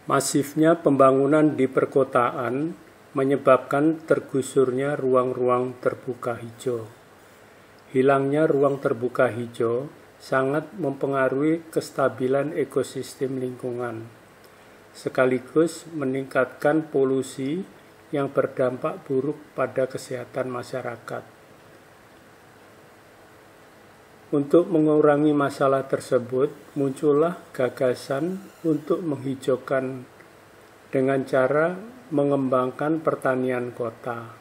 Masifnya pembangunan di perkotaan menyebabkan tergusurnya ruang-ruang terbuka hijau. Hilangnya ruang terbuka hijau sangat mempengaruhi kestabilan ekosistem lingkungan, sekaligus meningkatkan polusi yang berdampak buruk pada kesehatan masyarakat. Untuk mengurangi masalah tersebut, muncullah gagasan untuk menghijaukan dengan cara mengembangkan pertanian kota.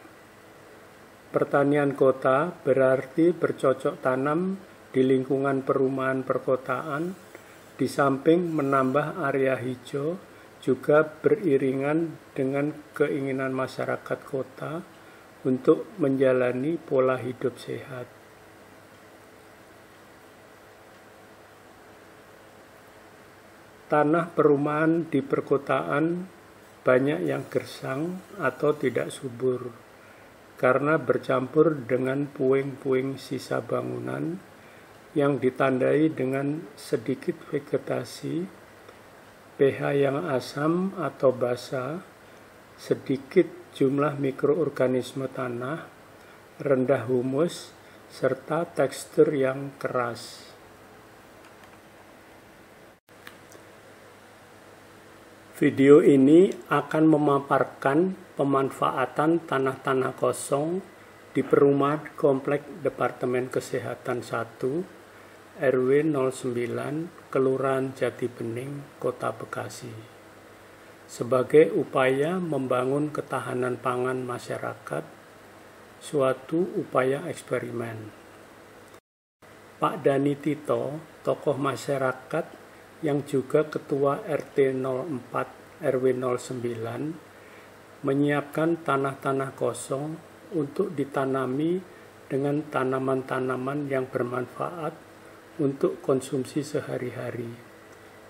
Pertanian kota berarti bercocok tanam di lingkungan perumahan perkotaan, di samping menambah area hijau, juga beriringan dengan keinginan masyarakat kota untuk menjalani pola hidup sehat. Tanah perumahan di perkotaan banyak yang gersang atau tidak subur karena bercampur dengan puing-puing sisa bangunan yang ditandai dengan sedikit vegetasi, pH yang asam atau basa, sedikit jumlah mikroorganisme tanah, rendah humus, serta tekstur yang keras. Video ini akan memaparkan pemanfaatan tanah-tanah kosong di perumahan Komplek Departemen Kesehatan 1, RW 09, Kelurahan Jati Bening, Kota Bekasi, sebagai upaya membangun ketahanan pangan masyarakat, suatu upaya eksperimen. Pak Dani Tito, tokoh masyarakat yang juga Ketua RT 04 RW 09, menyiapkan tanah-tanah kosong untuk ditanami dengan tanaman-tanaman yang bermanfaat untuk konsumsi sehari-hari,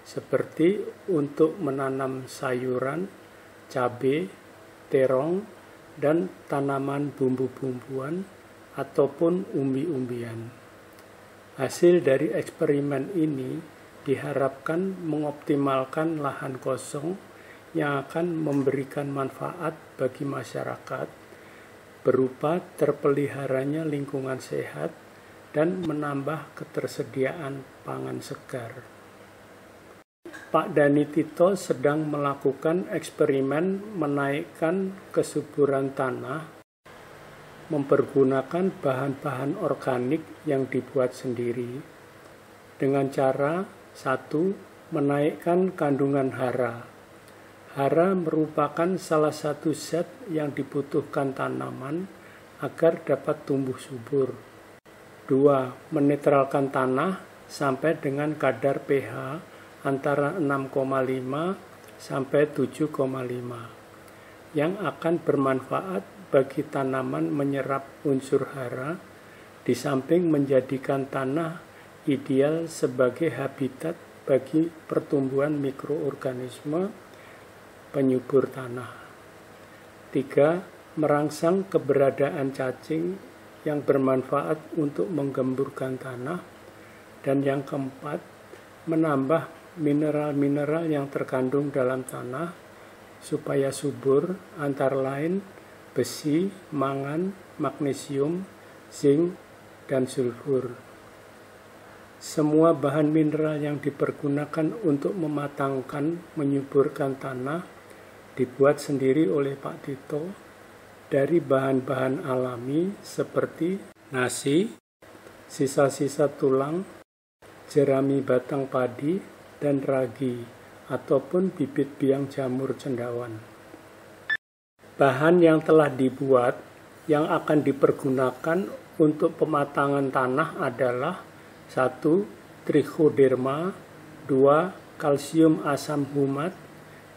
seperti untuk menanam sayuran, cabai, terong, dan tanaman bumbu-bumbuan ataupun umbi-umbian. Hasil dari eksperimen ini diharapkan mengoptimalkan lahan kosong yang akan memberikan manfaat bagi masyarakat berupa terpeliharanya lingkungan sehat dan menambah ketersediaan pangan segar. Pak Dani Tito sedang melakukan eksperimen menaikkan kesuburan tanah mempergunakan bahan-bahan organik yang dibuat sendiri dengan cara 1. Menaikkan kandungan hara. Hara merupakan salah satu zat yang dibutuhkan tanaman agar dapat tumbuh subur. 2. Menetralkan tanah sampai dengan kadar pH antara 6,5 sampai 7,5 yang akan bermanfaat bagi tanaman menyerap unsur hara, di samping menjadikan tanah ideal sebagai habitat bagi pertumbuhan mikroorganisme penyubur tanah. 3. Merangsang keberadaan cacing yang bermanfaat untuk menggemburkan tanah. Dan yang keempat, menambah mineral-mineral yang terkandung dalam tanah supaya subur, antara lain besi, mangan, magnesium, zinc, dan sulfur. Semua bahan mineral yang dipergunakan untuk mematangkan, menyuburkan tanah dibuat sendiri oleh Pak Tito dari bahan-bahan alami seperti nasi, sisa-sisa tulang, jerami batang padi, dan ragi, ataupun bibit biang jamur cendawan. Bahan yang telah dibuat yang akan dipergunakan untuk pematangan tanah adalah 1. Trichoderma, 2. Kalsium asam humat,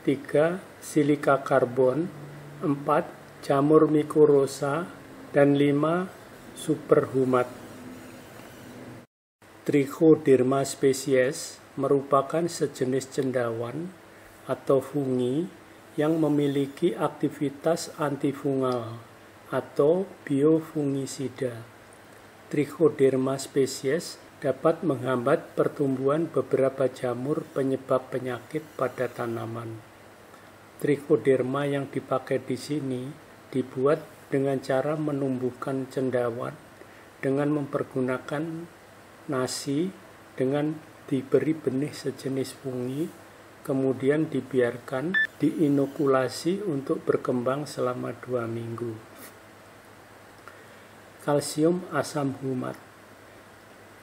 3. Silika karbon, 4. Jamur mikorosa, dan 5. Superhumat. Trichoderma spesies merupakan sejenis cendawan atau fungi yang memiliki aktivitas antifungal atau biofungisida. Trichoderma spesies dapat menghambat pertumbuhan beberapa jamur penyebab penyakit pada tanaman. Trichoderma yang dipakai di sini dibuat dengan cara menumbuhkan cendawan dengan mempergunakan nasi dengan diberi benih sejenis fungi, kemudian dibiarkan diinokulasi untuk berkembang selama 2 minggu. Kalsium asam humat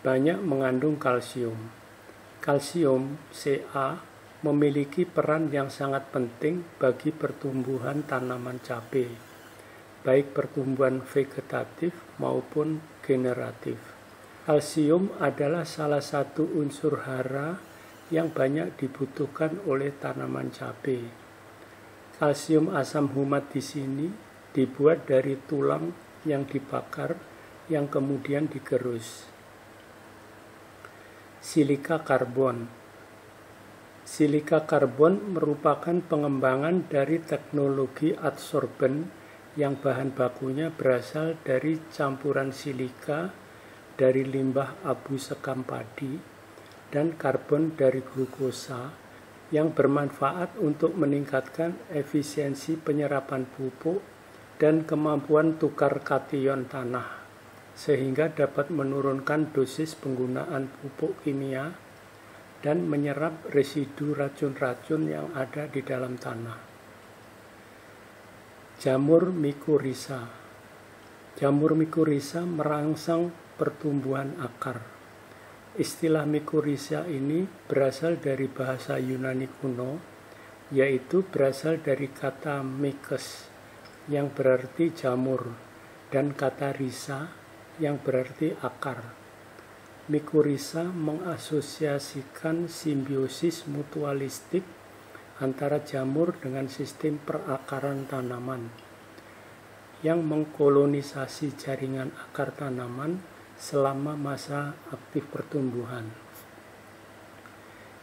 banyak mengandung kalsium. Kalsium Ca memiliki peran yang sangat penting bagi pertumbuhan tanaman cabai, baik pertumbuhan vegetatif maupun generatif. Kalsium adalah salah satu unsur hara yang banyak dibutuhkan oleh tanaman cabai. Kalsium asam humat di sini dibuat dari tulang yang dibakar yang kemudian digerus. Silika karbon. Silika karbon merupakan pengembangan dari teknologi adsorben yang bahan bakunya berasal dari campuran silika dari limbah abu sekam padi dan karbon dari glukosa yang bermanfaat untuk meningkatkan efisiensi penyerapan pupuk dan kemampuan tukar kation tanah, sehingga dapat menurunkan dosis penggunaan pupuk kimia dan menyerap residu racun-racun yang ada di dalam tanah. Jamur mikorrhiza. Jamur mikorrhiza merangsang pertumbuhan akar. Istilah mikorrhiza ini berasal dari bahasa Yunani kuno, yaitu berasal dari kata mikes yang berarti jamur dan kata rhiza yang berarti akar. Mikorrhiza mengasosiasikan simbiosis mutualistik antara jamur dengan sistem perakaran tanaman yang mengkolonisasi jaringan akar tanaman selama masa aktif pertumbuhan.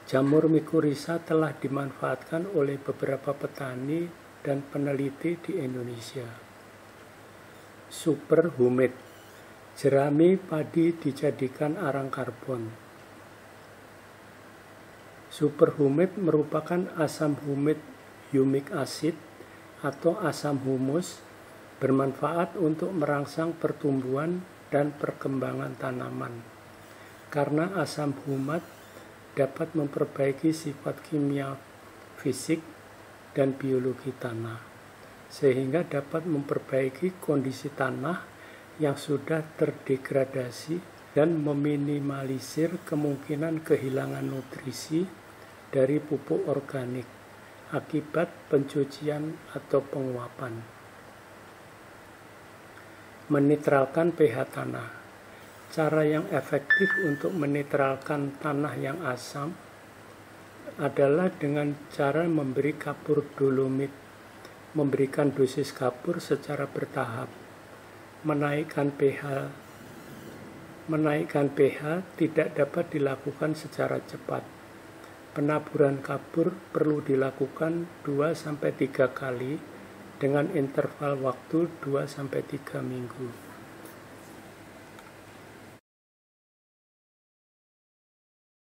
Jamur mikorrhiza telah dimanfaatkan oleh beberapa petani dan peneliti di Indonesia. Superhumid. Jerami padi dijadikan arang karbon. Superhumid merupakan asam humid humic acid atau asam humus bermanfaat untuk merangsang pertumbuhan dan perkembangan tanaman. Karena asam humat dapat memperbaiki sifat kimia fisik dan biologi tanah, sehingga dapat memperbaiki kondisi tanah yang sudah terdegradasi dan meminimalisir kemungkinan kehilangan nutrisi dari pupuk organik akibat pencucian atau penguapan. Menetralkan pH tanah. Cara yang efektif untuk menetralkan tanah yang asam adalah dengan cara memberi kapur dolomit, memberikan dosis kapur secara bertahap. Menaikkan pH tidak dapat dilakukan secara cepat. Penaburan kapur perlu dilakukan 2-3 kali dengan interval waktu 2-3 minggu.